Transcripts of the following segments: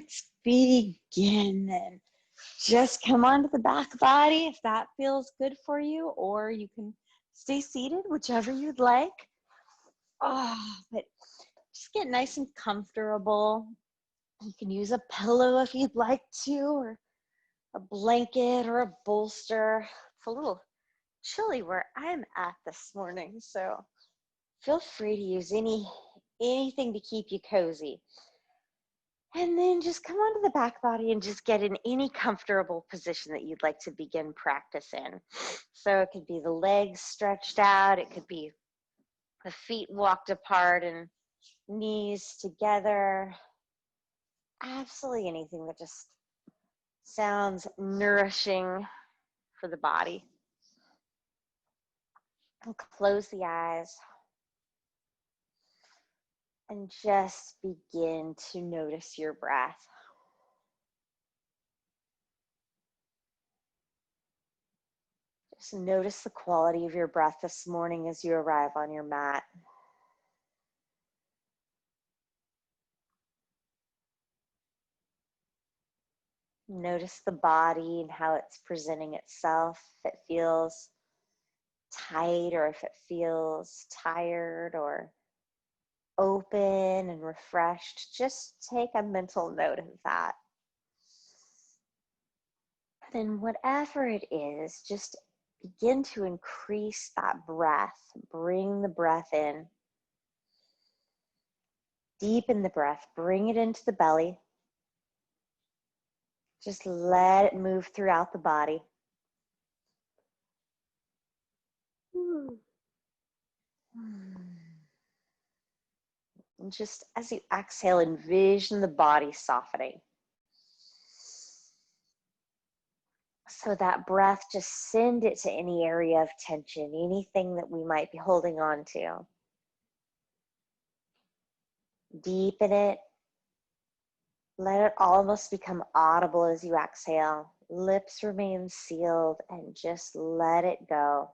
let's begin then. Just come onto the back body if that feels good for you, or you can stay seated, whichever you'd like. But just get nice and comfortable. You can use a pillow if you'd like to, or a blanket or a bolster. It's a little chilly where I'm at this morning, so feel free to use anything to keep you cozy. And then just come onto the back body and just get in any comfortable position that you'd like to begin practice in. So it could be the legs stretched out, it could be the feet walked apart and knees together. Absolutely anything that just sounds nourishing for the body. And close the eyes and just begin to notice your breath. Just notice the quality of your breath this morning as you arrive on your mat. Notice the body and how it's presenting itself. If it feels tight or if it feels tired or open and refreshed, just take a mental note of that. Then whatever it is, just begin to increase that breath. Bring the breath in. Deepen the breath. Bring it into the belly. Just let it move throughout the body. And just as you exhale, envision the body softening. So that breath, just send it to any area of tension, anything that we might be holding on to. Deepen it. Let it almost become audible as you exhale. Lips remain sealed and just let it go.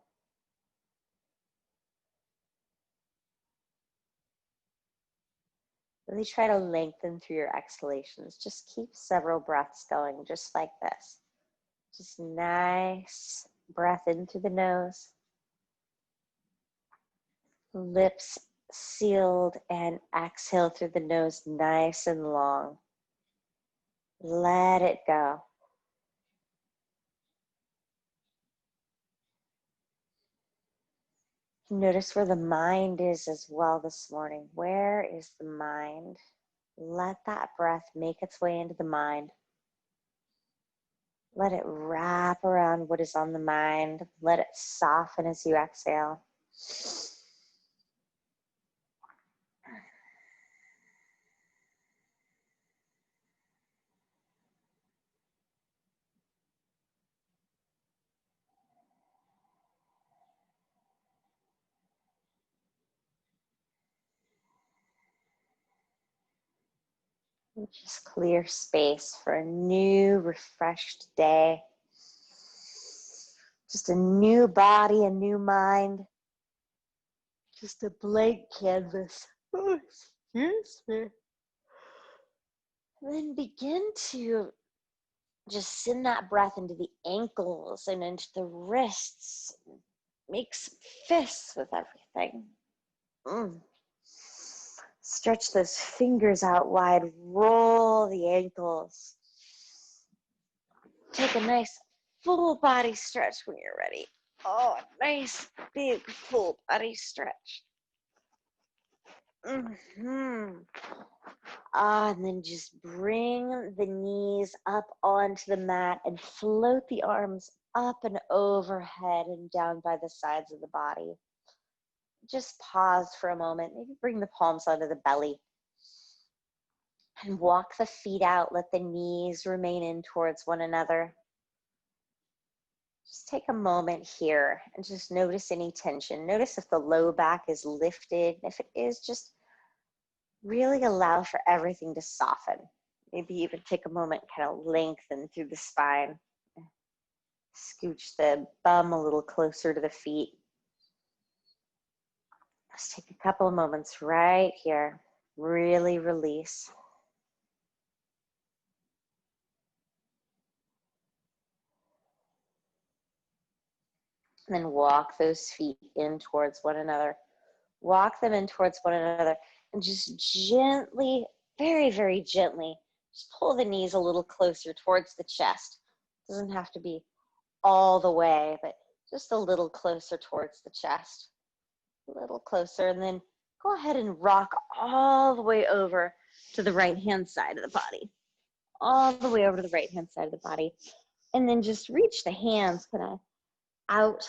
Really try to lengthen through your exhalations. Just keep several breaths going, just like this. Just nice breath in through the nose. Lips sealed and exhale through the nose nice and long. Let it go. Notice where the mind is as well this morning. Where is the mind? Let that breath make its way into the mind. Let it wrap around what is on the mind. Let it soften as you exhale. Just clear space for a new, refreshed day. Just a new body, a new mind. Just a blank canvas. Oh, excuse me. And then begin to just send that breath into the ankles and into the wrists. Make some fists with everything. Stretch those fingers out wide. Roll the ankles. Take a nice full body stretch when you're ready. Oh, nice big full body stretch. And then just bring the knees up onto the mat and float the arms up and overhead and down by the sides of the body. Just pause for a moment. Maybe bring the palms under the belly. And walk the feet out. Let the knees remain in towards one another. Just take a moment here and just notice any tension. Notice if the low back is lifted. If it is, just really allow for everything to soften. Maybe even take a moment, kind of lengthen through the spine. Scooch the bum a little closer to the feet. Let's take a couple of moments right here. Really release. And then walk those feet in towards one another. Walk them in towards one another and just gently, very, very gently, just pull the knees a little closer towards the chest. Doesn't have to be all the way, but just a little closer towards the chest. A little closer, and then go ahead and rock all the way over to the right-hand side of the body. All the way over to the right-hand side of the body. And then just reach the hands kind of out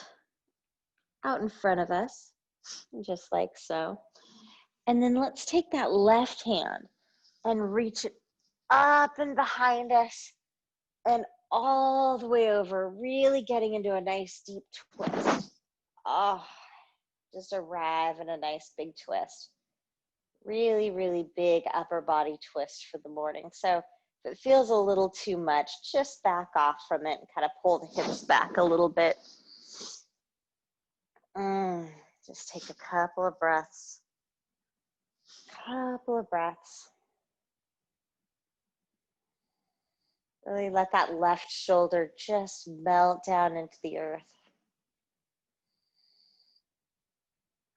in front of us, just like so. And then let's take that left hand and reach it up and behind us and all the way over, really getting into a nice deep twist. Oh, just arrive in a nice big twist. Really, really big upper body twist for the morning. So if it feels a little too much, just back off from it and kind of pull the hips back a little bit. Just take a couple of breaths. Couple of breaths. Really let that left shoulder just melt down into the earth.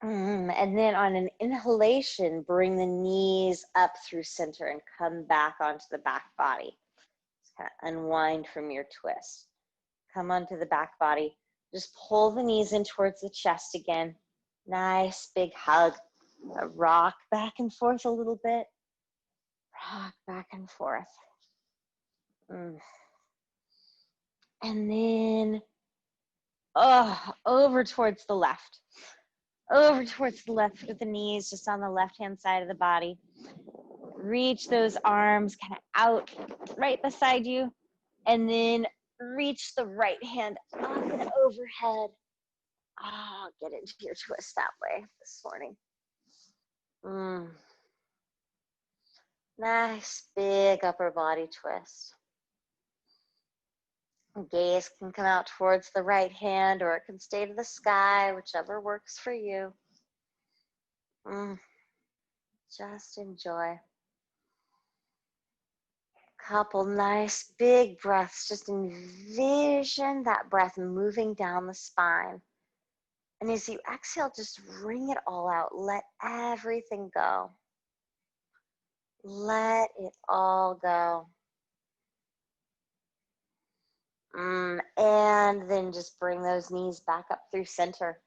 And then on an inhalation, bring the knees up through center and come back onto the back body. Just kind of unwind from your twist. Come onto the back body. Just pull the knees in towards the chest again. Nice big hug. Rock back and forth a little bit. Rock back and forth. And then over towards the left. Over towards the left with the knees just on the left-hand side of the body. Reach those arms kind of out right beside you. And then reach the right hand up and overhead. Get into your twist that way this morning. Nice big upper body twist. Gaze can come out towards the right hand, or it can stay to the sky, whichever works for you. Just enjoy. Couple nice big breaths. Just envision that breath moving down the spine. And as you exhale, just wring it all out. Let everything go. Let it all go. And then just bring those knees back up through center.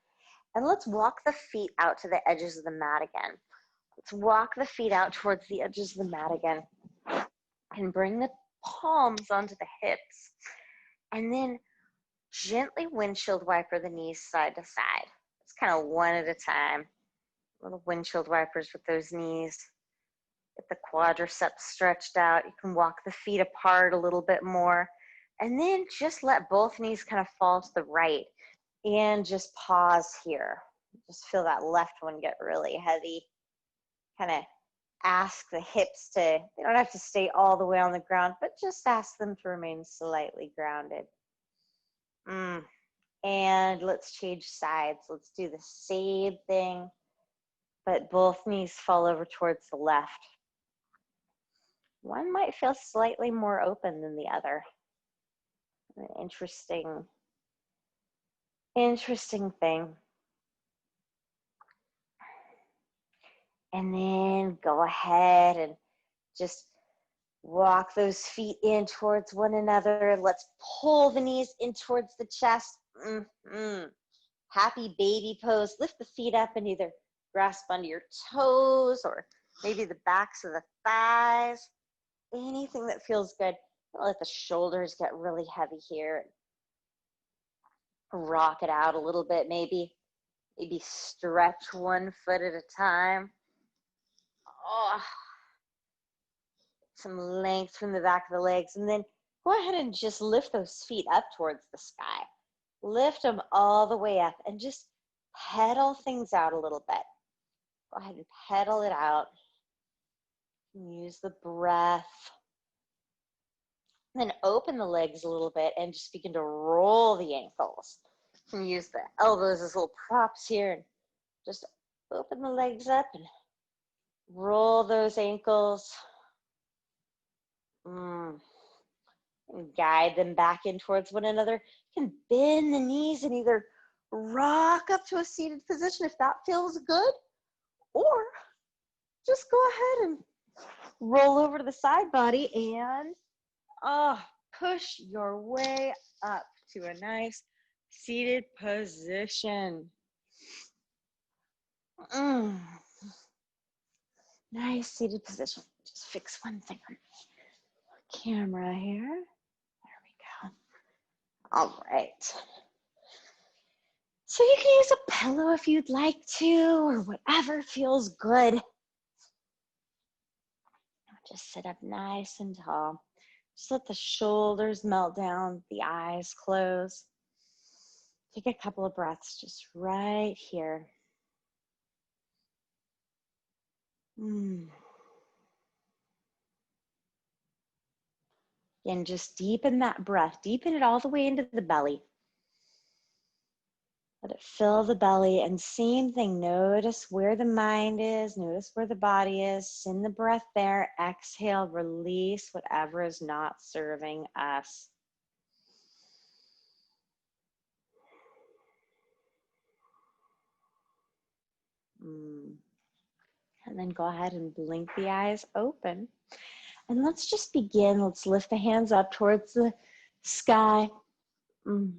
And let's walk the feet out to the edges of the mat again. Let's walk the feet out towards the edges of the mat again. And bring the palms onto the hips. And then gently windshield wiper the knees side to side. It's kind of one at a time. Little windshield wipers with those knees. Get the quadriceps stretched out. You can walk the feet apart a little bit more. And then just let both knees kind of fall to the right. And just pause here. Just feel that left one get really heavy. Kind of ask the hips to, they don't have to stay all the way on the ground, but just ask them to remain slightly grounded. And let's change sides. Let's do the same thing, but both knees fall over towards the left. One might feel slightly more open than the other. An interesting thing. And then go ahead and just walk those feet in towards one another. Let's pull the knees in towards the chest. Happy baby pose. Lift the feet up and either grasp onto your toes or maybe the backs of the thighs. Anything that feels good. Don't let the shoulders get really heavy here. Rock it out a little bit, maybe stretch one foot at a time. Some length from the back of the legs, and then go ahead and just lift those feet up towards the sky. Lift them all the way up and just pedal things out a little bit. Go ahead and pedal it out. Use the breath. And then open the legs a little bit and just begin to roll the ankles. You can use the elbows as little props here and just open the legs up and roll those ankles. And guide them back in towards one another. You can bend the knees and either rock up to a seated position if that feels good, or just go ahead and roll over to the side body and push your way up to a nice seated position. Nice seated position. Just fix one thing on the camera here. There we go. All right. So you can use a pillow if you'd like to, or whatever feels good. Just sit up nice and tall. Just let the shoulders melt down, the eyes close. Take a couple of breaths just right here. And just deepen that breath. Deepen it all the way into the belly. Let it fill the belly, and same thing, notice where the mind is, notice where the body is, send the breath there, exhale, release whatever is not serving us. And then go ahead and blink the eyes open. And let's just begin. Let's lift the hands up towards the sky.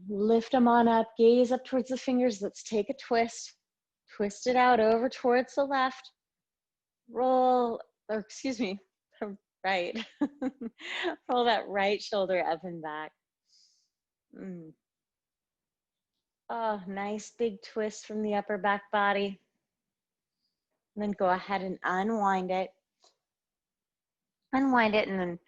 Lift them on up, gaze up towards the fingers. Let's take a twist. Twist it out over towards the left. Roll, or excuse me, right. Roll that right shoulder up and back. Oh, nice big twist from the upper back body. And then go ahead and unwind it. Unwind it and then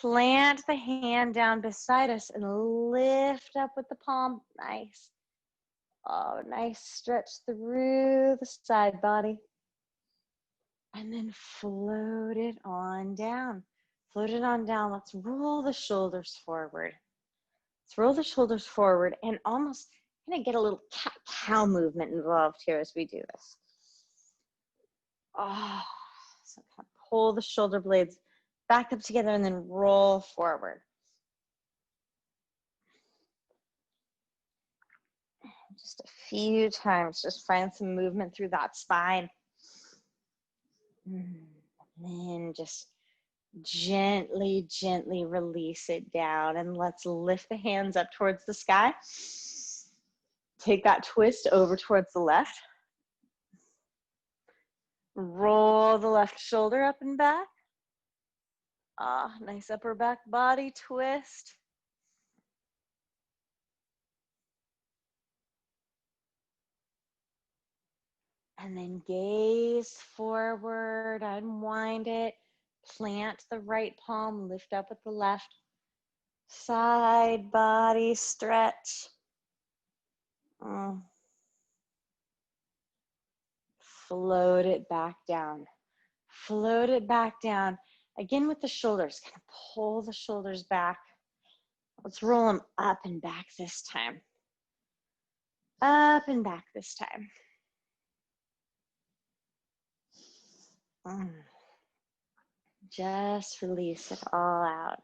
plant the hand down beside us and lift up with the palm. Nice. Oh, nice stretch through the side body. And then float it on down. Float it on down. Let's roll the shoulders forward. Let's roll the shoulders forward and almost kind of get a little cat-cow movement involved here as we do this. Oh, so kind of pull the shoulder blades back up together and then roll forward. Just a few times, just find some movement through that spine. And then just gently, gently release it down, and let's lift the hands up towards the sky. Take that twist over towards the left. Roll the left shoulder up and back. Nice upper back body twist. And then gaze forward, unwind it, plant the right palm, lift up with the left. Side body stretch. Float it back down. Float it back down. Again with the shoulders, kind of pull the shoulders back. Let's roll them up and back this time. Up and back this time. Just release it all out.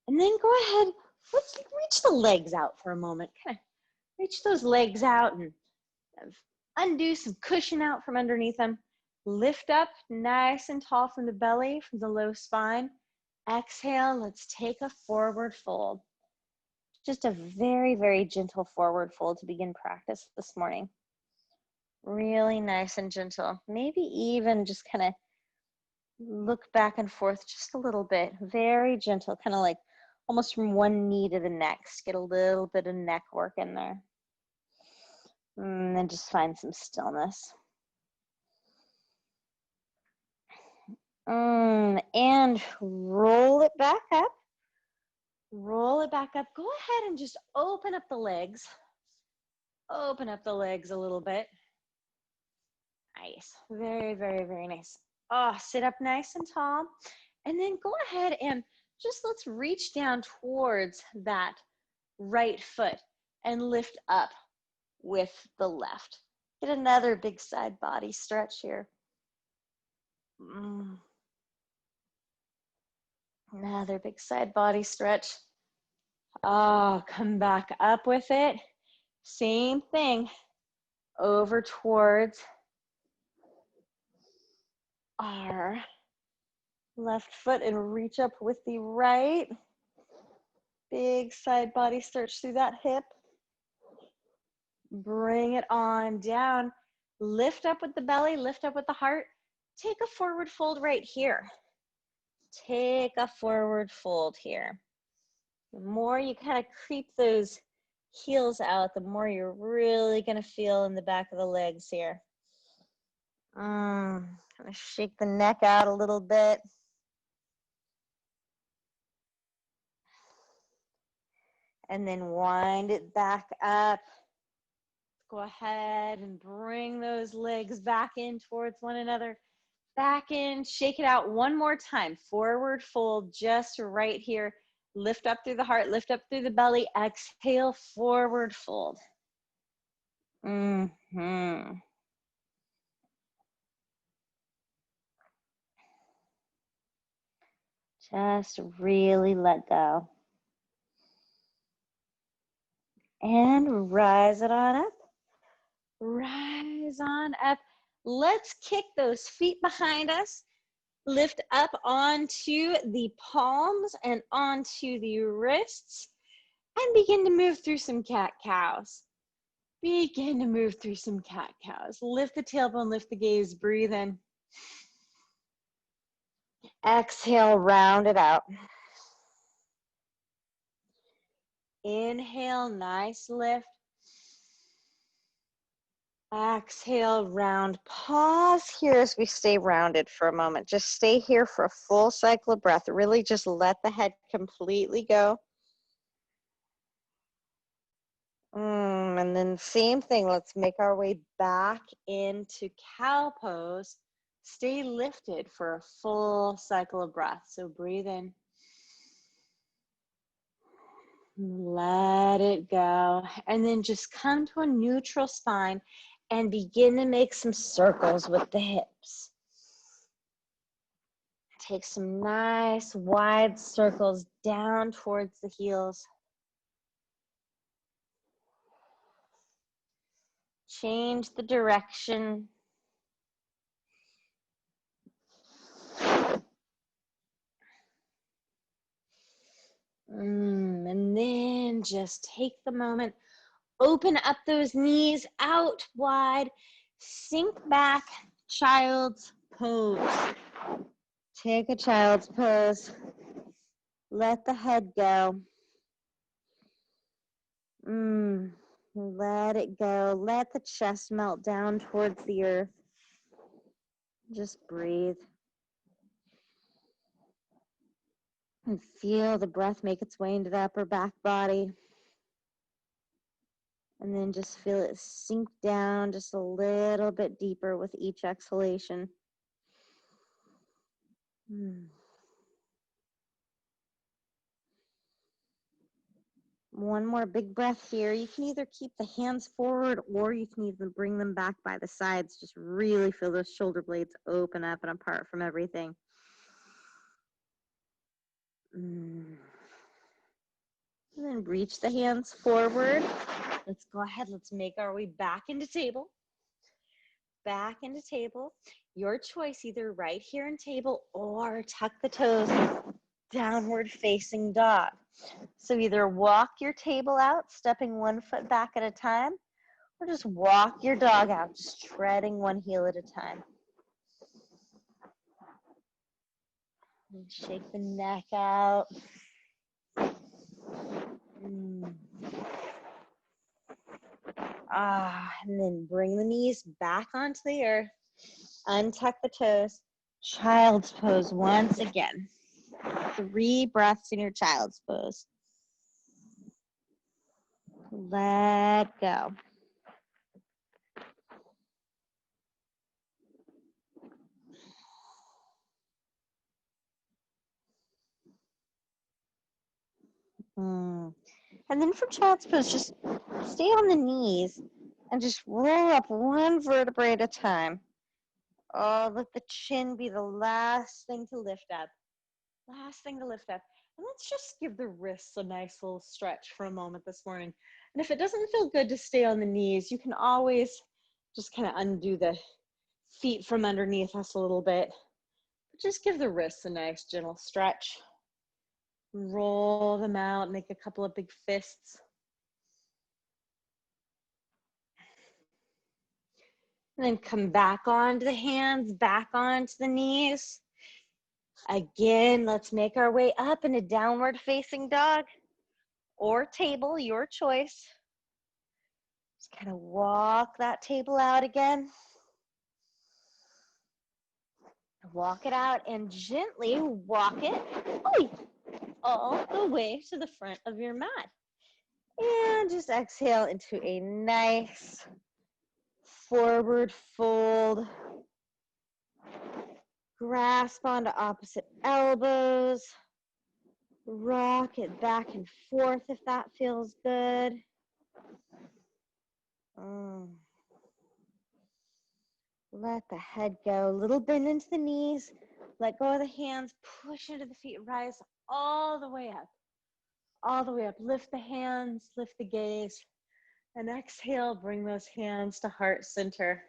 And then go ahead, let's reach the legs out for a moment. Kind of reach those legs out and undo some cushion out from underneath them. Lift up nice and tall from the belly, from the low spine. Exhale, let's take a forward fold. Just a very, very gentle forward fold to begin practice this morning. Really nice and gentle. Maybe even just kind of look back and forth just a little bit. Very gentle, kind of like almost from one knee to the next. Get a little bit of neck work in there. And then just find some stillness. And roll it back up. Roll it back up. Go ahead and just open up the legs. Open up the legs a little bit. Nice. Very, very, very nice. Sit up nice and tall. And then go ahead and just let's reach down towards that right foot and lift up with the left. Get another big side body stretch here. Another big side body stretch. Come back up with it. Same thing, over towards our left foot and reach up with the right. Big side body stretch through that hip. Bring it on down. Lift up with the belly, lift up with the heart. Take a forward fold right here. Take a forward fold here. The more you kind of creep those heels out, the more you're really going to feel in the back of the legs here. Kind of shake the neck out a little bit. And then wind it back up. Go ahead and bring those legs back in towards one another. Back in, shake it out one more time. Forward fold just right here. Lift up through the heart, lift up through the belly. Exhale, forward fold. Just really let go. And rise it on up. Rise on up. Let's kick those feet behind us. Lift up onto the palms and onto the wrists. And begin to move through some cat-cows. Begin to move through some cat-cows. Lift the tailbone, lift the gaze, breathe in. Exhale, round it out. Inhale, nice lift. Exhale, round. Pause here as we stay rounded for a moment. Just stay here for a full cycle of breath. Really just let the head completely go. And then same thing, let's make our way back into cow pose. Stay lifted for a full cycle of breath. So breathe in. Let it go. And then just come to a neutral spine and begin to make some circles with the hips. Take some nice wide circles down towards the heels. Change the direction. And then just take the moment, open up those knees out wide, sink back, child's pose. Take a child's pose. Let the head go. Let it go. Let the chest melt down towards the earth. Just breathe. And feel the breath make its way into the upper back body. And then just feel it sink down just a little bit deeper with each exhalation. One more big breath here. You can either keep the hands forward or you can even bring them back by the sides. Just really feel those shoulder blades open up and apart from everything. And then reach the hands forward. Let's go ahead. Let's make our way back into table. Back into table. Your choice, either right here in table or tuck the toes, downward facing dog. So either walk your table out, stepping one foot back at a time, or just walk your dog out, just treading one heel at a time. And shake the neck out. And then bring the knees back onto the earth. Untuck the toes. Child's pose once again. 3 breaths in your child's pose. Let go. And then for child's pose, just stay on the knees and just roll up one vertebrae at a time. Let the chin be the last thing to lift up. Last thing to lift up. And let's just give the wrists a nice little stretch for a moment this morning. And if it doesn't feel good to stay on the knees, you can always just kind of undo the feet from underneath us a little bit. But just give the wrists a nice gentle stretch. Roll them out, make a couple of big fists. And then come back onto the hands, back onto the knees. Again, let's make our way up into downward facing dog or table, your choice. Just kind of walk that table out again. Walk it out and gently walk it all the way to the front of your mat. And just exhale into a nice forward fold. Grasp onto opposite elbows. Rock it back and forth if that feels good. Let the head go. A little bend into the knees. Let go of the hands. Push into the feet. Rise all the way up. All the way up. Lift the hands. Lift the gaze. And exhale. Bring those hands to heart center.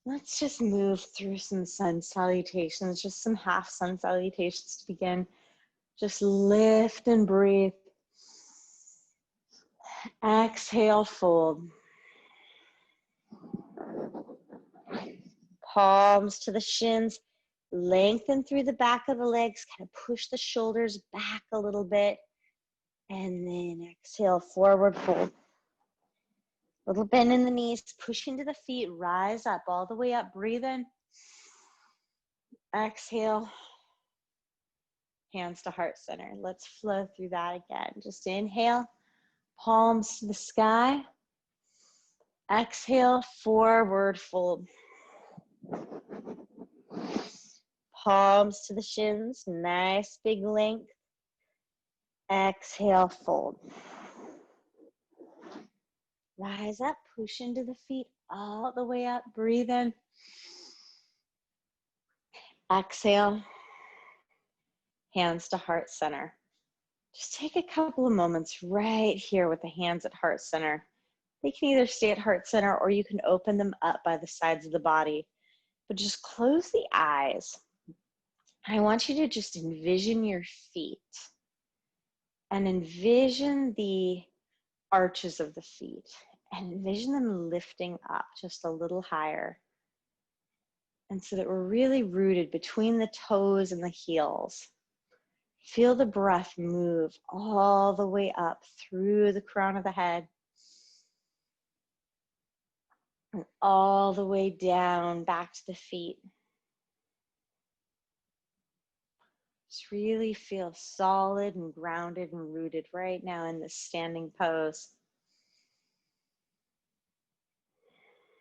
Let's just move through some sun salutations. Just some half sun salutations to begin. Just lift and breathe. Exhale, fold. Palms to the shins. Lengthen through the back of the legs. Kind of push the shoulders back a little bit. And then exhale, forward fold. Little bend in the knees. Push into the feet. Rise up, all the way up. Breathe in. Exhale. Hands to heart center. Let's flow through that again. Just inhale. Palms to the sky. Exhale, forward fold. Palms to the shins, nice big length. Exhale, fold. Rise up, push into the feet all the way up. Breathe in. Exhale. Hands to heart center. Just take a couple of moments right here with the hands at heart center. They can either stay at heart center or you can open them up by the sides of the body. But just close the eyes. I want you to just envision your feet and envision the arches of the feet and envision them lifting up just a little higher. And so that we're really rooted between the toes and the heels. Feel the breath move all the way up through the crown of the head and all the way down back to the feet. Just really feel solid and grounded and rooted right now in this standing pose.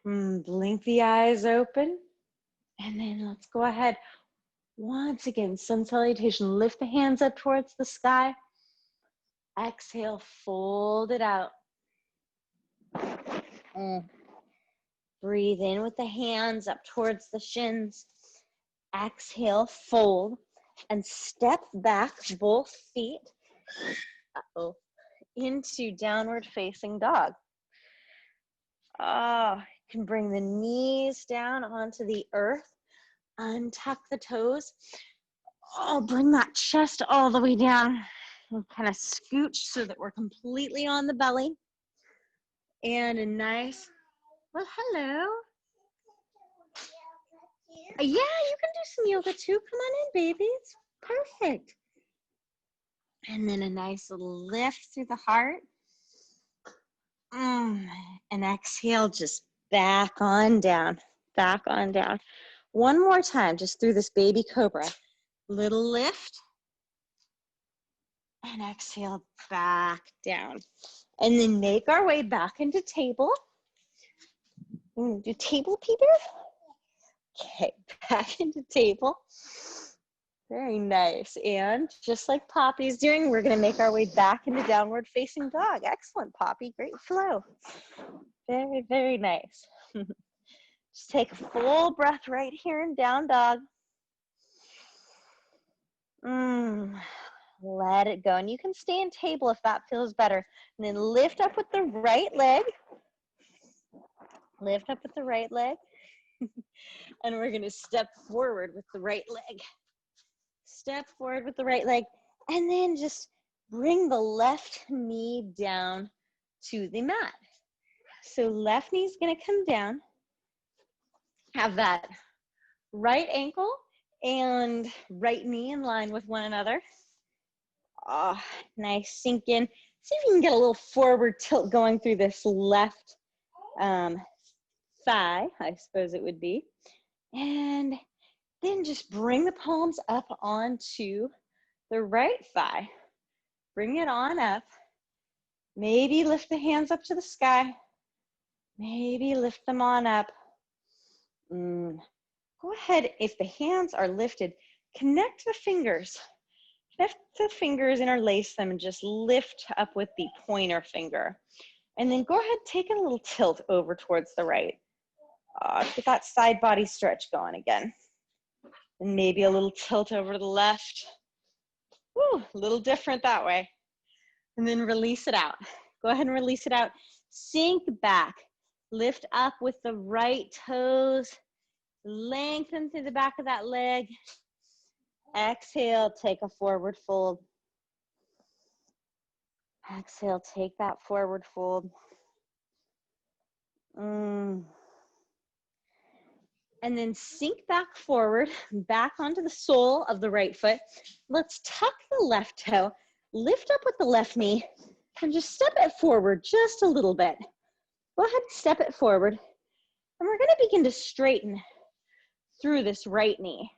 Blink the eyes open. And then let's go ahead. Once again, sun salutation. Lift the hands up towards the sky. Exhale, fold it out. Breathe in with the hands up towards the shins. Exhale, fold. And step back both feet into downward facing dog. You can bring the knees down onto the earth. Untuck the toes. Bring that chest all the way down. And kind of scooch so that we're completely on the belly. And a nice, well, hello. Yeah, you can do some yoga too. Come on in, babies. Perfect. And then a nice little lift through the heart. And exhale, just back on down. Back on down. One more time, just through this baby cobra. Little lift. And exhale, back down. And then make our way back into table. Do table, Peter? Okay, back into table. Very nice. And just like Poppy's doing, we're going to make our way back into downward facing dog. Excellent, Poppy. Great flow. Very, very nice. Just take a full breath right here in down dog. let it go. And you can stay in table if that feels better. And then lift up with the right leg. Lift up with the right leg. And we're going to step forward with the right leg. Step forward with the right leg. And then just bring the left knee down to the mat. So left knee is going to come down. Have that right ankle and right knee in line with one another. Oh, nice. Sink in. See if you can get a little forward tilt going through this left thigh, I suppose it would be. And then just bring the palms up onto the right thigh. Bring it on up. Maybe lift the hands up to the sky. Maybe lift them on up. Go ahead, if the hands are lifted, connect the fingers. Connect the fingers, interlace them, and just lift up with the pointer finger. And then go ahead, take a little tilt over towards the right. Get that side body stretch going again. And maybe a little tilt over to the left. Woo, a little different that way. And then release it out. Go ahead and release it out. Sink back. Lift up with the right toes. Lengthen through the back of that leg. Exhale, take a forward fold. Exhale, take that forward fold. And then sink back forward, back onto the sole of the right foot. Let's tuck the left toe, lift up with the left knee, and just step it forward just a little bit. Go ahead and step it forward. And we're going to begin to straighten through this right knee.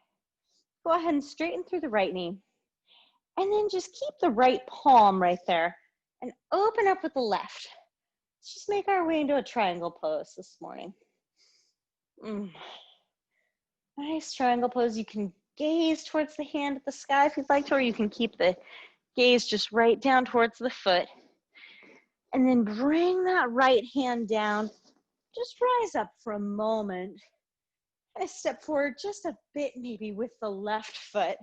Go ahead and straighten through the right knee. And then just keep the right palm right there and open up with the left. Let's just make our way into a triangle pose this morning. Nice triangle pose. You can gaze towards the hand at the sky if you'd like to, or you can keep the gaze just right down towards the foot. And then bring that right hand down. Just rise up for a moment. And step forward just a bit, maybe with the left foot,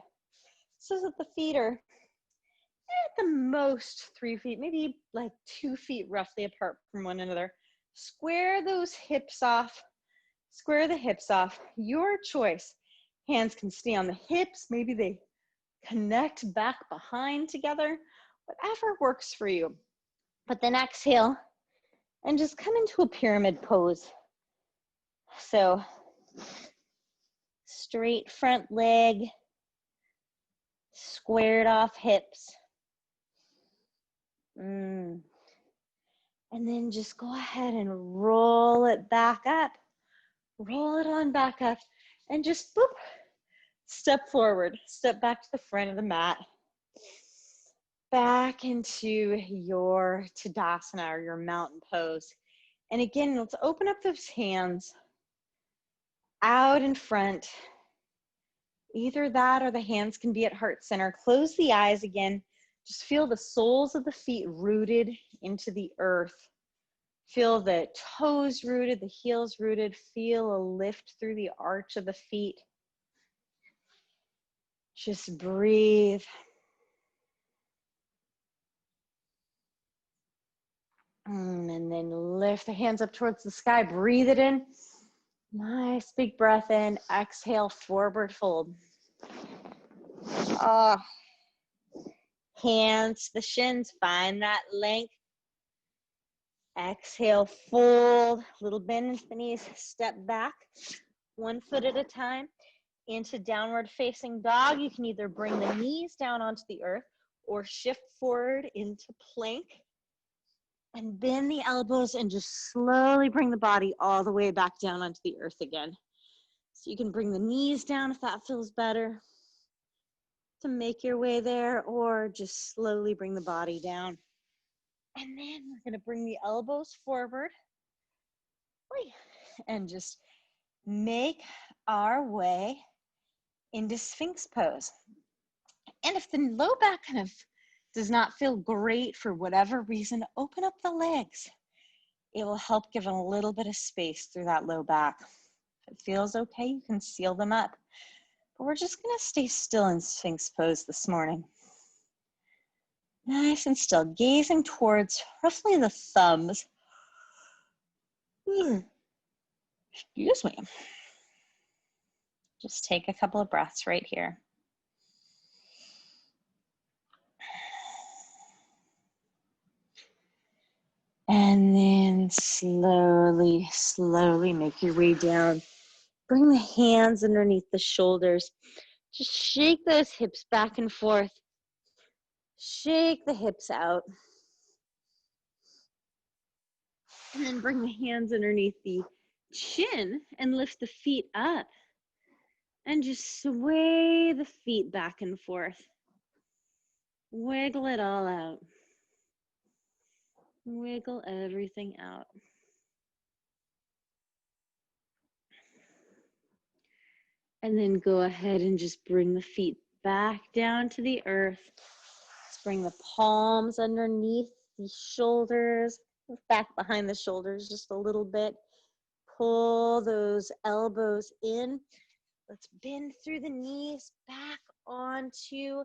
so that the feet are at the most 3 feet, maybe like 2 feet roughly apart from one another. Square those hips off. Square the hips off. Your choice. Hands can stay on the hips. Maybe they connect back behind together. Whatever works for you. But then exhale and just come into a pyramid pose. So straight front leg, squared off hips. And then just go ahead and roll it back up. Roll it on back up and just boop, step forward, step back to the front of the mat. Back into your Tadasana or your mountain pose. And again, let's open up those hands out in front. Either that or the hands can be at heart center. Close the eyes again. Just feel the soles of the feet rooted into the earth. Feel the toes rooted, the heels rooted. Feel a lift through the arch of the feet. Just breathe. And then lift the hands up towards the sky. Breathe it in. Nice big breath in. Exhale, forward fold. Hands to the shins. Find that length. Exhale, fold. Little bend into the knees. Step back. 1 foot at a time. Into downward facing dog. You can either bring the knees down onto the earth or shift forward into plank. And bend the elbows and just slowly bring the body all the way back down onto the earth again. So you can bring the knees down if that feels better to make your way there, or just slowly bring the body down. And then we're going to bring the elbows forward and just make our way into Sphinx pose. And if the low back kind of does not feel great for whatever reason, open up the legs. It will help give a little bit of space through that low back. If it feels okay, you can seal them up. But we're just going to stay still in Sphinx pose this morning. Nice and still, gazing towards roughly the thumbs. Excuse me. Just take a couple of breaths right here. And then slowly, slowly make your way down. Bring the hands underneath the shoulders. Just shake those hips back and forth. Shake the hips out. And then bring the hands underneath the chin and lift the feet up. And just sway the feet back and forth. Wiggle it all out. Wiggle everything out. And then go ahead and just bring the feet back down to the earth. Let's bring the palms underneath the shoulders, back behind the shoulders just a little bit. Pull those elbows in. Let's bend through the knees, back onto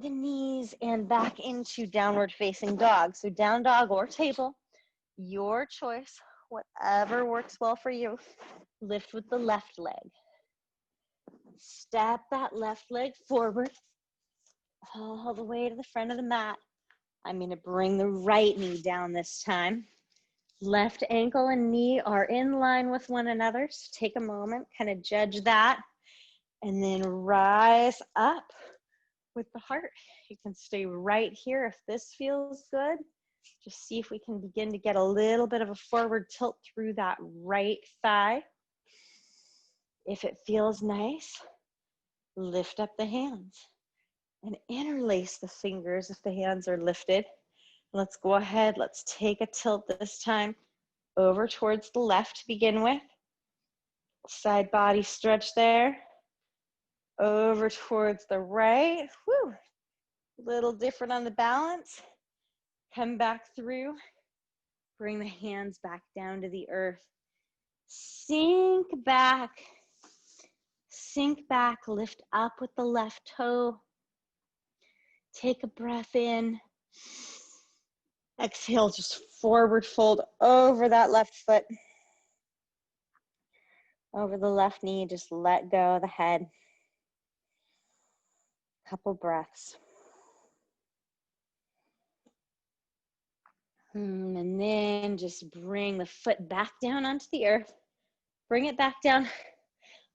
the knees and back into downward facing dog. So down dog or table, your choice, whatever works well for you. Lift with the left leg. Step that left leg forward all the way to the front of the mat. I'm going to bring the right knee down this time. Left ankle and knee are in line with one another. So take a moment, kind of judge that, and then rise up with the heart. You can stay right here if this feels good. Just see if we can begin to get a little bit of a forward tilt through that right thigh. If it feels nice, lift up the hands and interlace the fingers if the hands are lifted. Let's go ahead. Let's take a tilt this time over towards the left to begin with. Side body stretch there. Over towards the right. Whew. A little different on the balance. Come back through. Bring the hands back down to the earth. Sink back. Sink back. Lift up with the left toe. Take a breath in. Exhale, just forward fold over that left foot. Over the left knee, just let go of the head. Couple breaths. And then just bring the foot back down onto the earth. Bring it back down.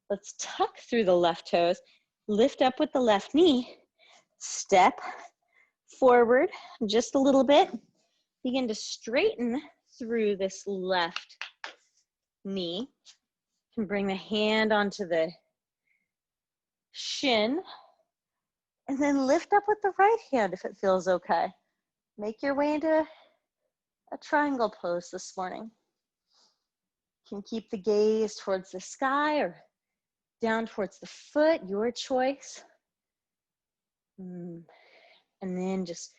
Let's tuck through the left toes. Lift up with the left knee. Step forward just a little bit. Begin to straighten through this left knee. You can bring the hand onto the shin. And then lift up with the right hand if it feels okay. Make your way into a triangle pose this morning. You can keep the gaze towards the sky or down towards the foot, your choice. And then just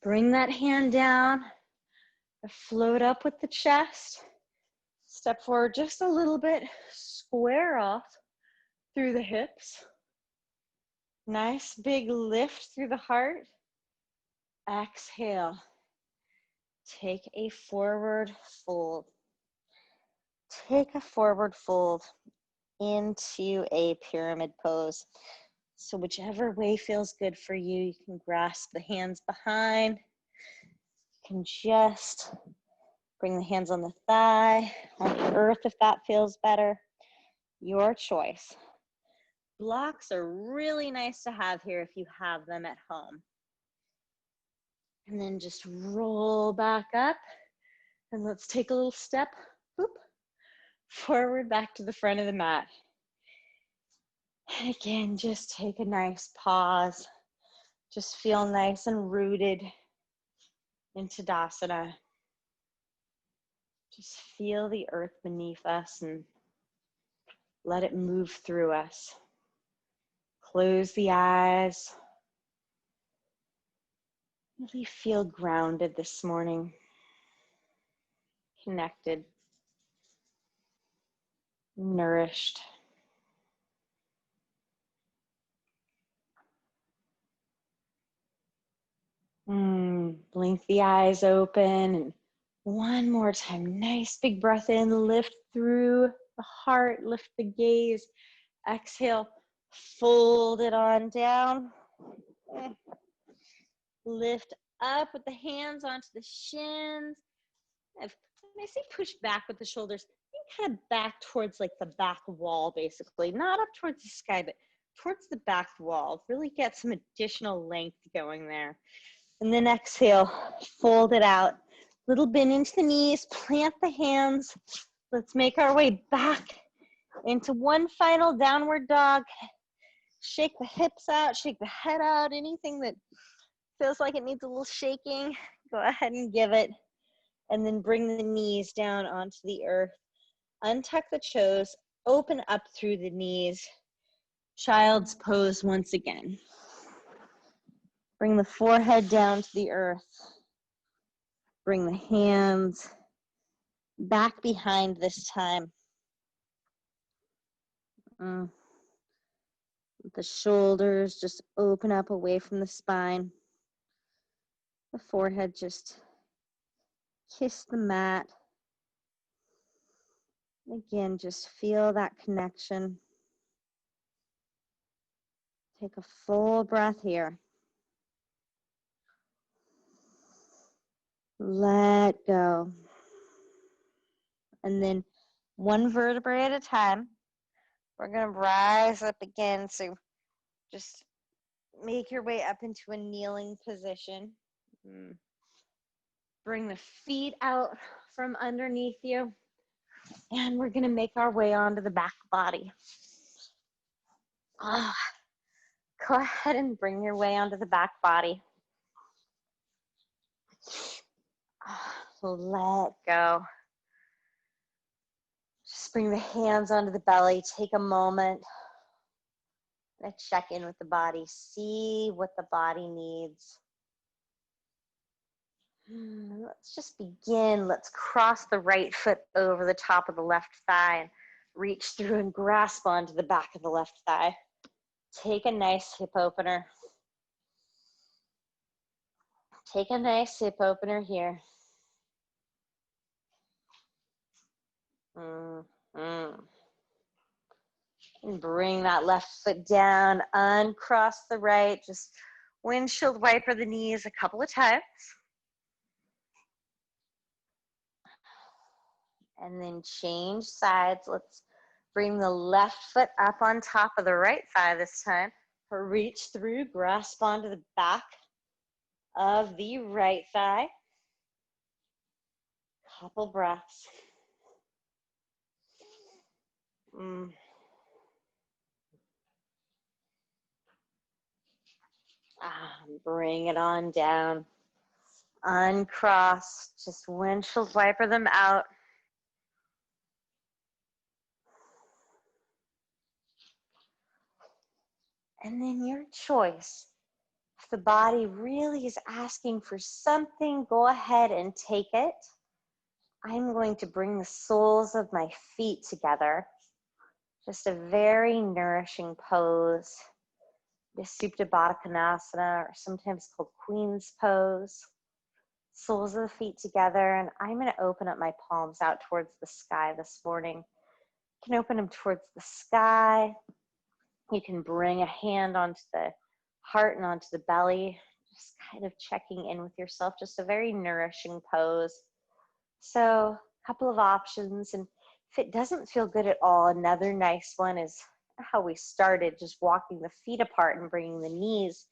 bring that hand down, float up with the chest. Step forward just a little bit, square off through the hips. Nice big lift through the heart. Exhale. Take a forward fold. Take a forward fold into a pyramid pose. So whichever way feels good for you, you can grasp the hands behind. You can just bring the hands on the thigh, on the earth if that feels better. Your choice. Blocks are really nice to have here if you have them at home. And then just roll back up. And let's take a little step, whoop, forward back to the front of the mat. And again, just take a nice pause. Just feel nice and rooted in Tadasana. Just feel the earth beneath us and let it move through us. Close the eyes. Really feel grounded this morning. Connected. Nourished. Blink the eyes open, and one more time. Nice big breath in, lift through the heart, lift the gaze. Exhale, fold it on down. Lift up with the hands onto the shins. When I say push back with the shoulders, think kind of back towards like the back wall, basically. Not up towards the sky, but towards the back wall. Really get some additional length going there. And then exhale, fold it out. Little bend into the knees, plant the hands. Let's make our way back into one final downward dog. Shake the hips out, shake the head out. Anything that feels like it needs a little shaking, go ahead and give it. And then bring the knees down onto the earth. Untuck the toes, open up through the knees. Child's pose once again. Bring the forehead down to the earth. Bring the hands back behind this time. The shoulders just open up away from the spine. The forehead just kiss the mat. Again, just feel that connection. Take a full breath here. Let go. And then one vertebrae at a time, we're going to rise up again. So just make your way up into a kneeling position. Bring the feet out from underneath you. And we're going to make our way onto the back body. Go ahead and bring your way onto the back body. Let go. Just bring the hands onto the belly. Take a moment. Let's check in with the body. See what the body needs. Let's just begin. Let's cross the right foot over the top of the left thigh and reach through and grasp onto the back of the left thigh. Take a nice hip opener. Take a nice hip opener here. And bring that left foot down, uncross the right, just windshield wiper the knees a couple of times. And then change sides. Let's bring the left foot up on top of the right thigh this time. Reach through, grasp onto the back of the right thigh. Couple breaths. Bring it on down. Uncross, just windshield wiper them out. And then your choice. If the body really is asking for something, go ahead and take it. I'm going to bring the soles of my feet together. Just a very nourishing pose. The Supta Baddha Konasana, or sometimes called Queen's Pose. Soles of the feet together, and I'm going to open up my palms out towards the sky this morning. You can open them towards the sky. You can bring a hand onto the heart and onto the belly, just kind of checking in with yourself, just a very nourishing pose. So a couple of options, and if it doesn't feel good at all, another nice one is how we started, just walking the feet apart and bringing the knees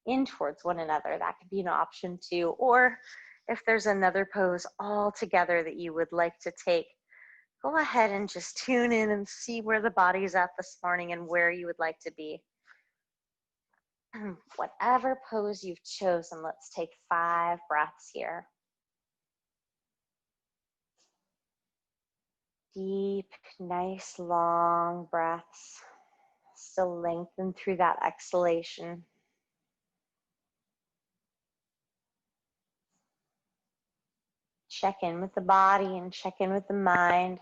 in towards one another. That could be an option too. Or if there's another pose all together that you would like to take, go ahead and just tune in and see where the body's at this morning and where you would like to be. Whatever pose you've chosen, let's take 5 breaths here. Deep, nice, long breaths. Still lengthen through that exhalation. Check in with the body and check in with the mind.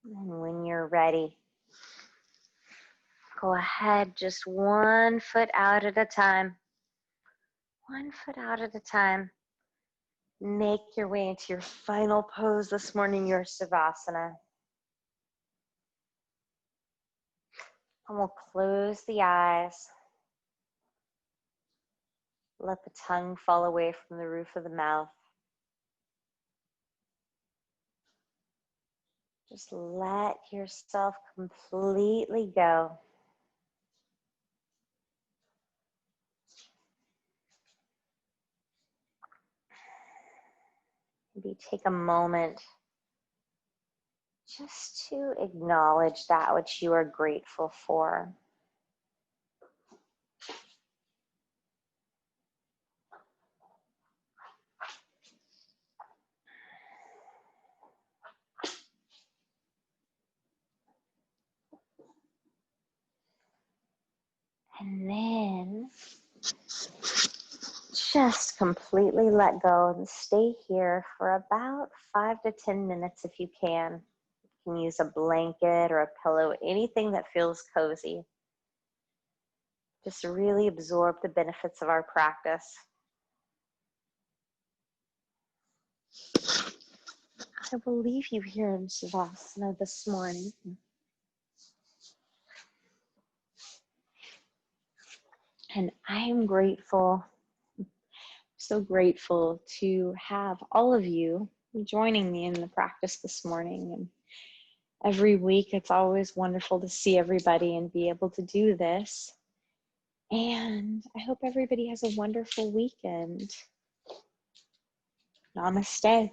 And when you're ready, go ahead, just 1 foot out at a time. 1 foot out at a time. Make your way into your final pose this morning, your Savasana. And we'll close the eyes. Let the tongue fall away from the roof of the mouth. Just let yourself completely go. Maybe take a moment just to acknowledge that which you are grateful for. And then just completely let go and stay here for about 5 to 10 minutes if you can. You can use a blanket or a pillow, anything that feels cozy. Just really absorb the benefits of our practice. I will leave you here in Savasana this morning. And I am grateful, so grateful to have all of you joining me in the practice this morning. And every week, it's always wonderful to see everybody and be able to do this. And I hope everybody has a wonderful weekend. Namaste.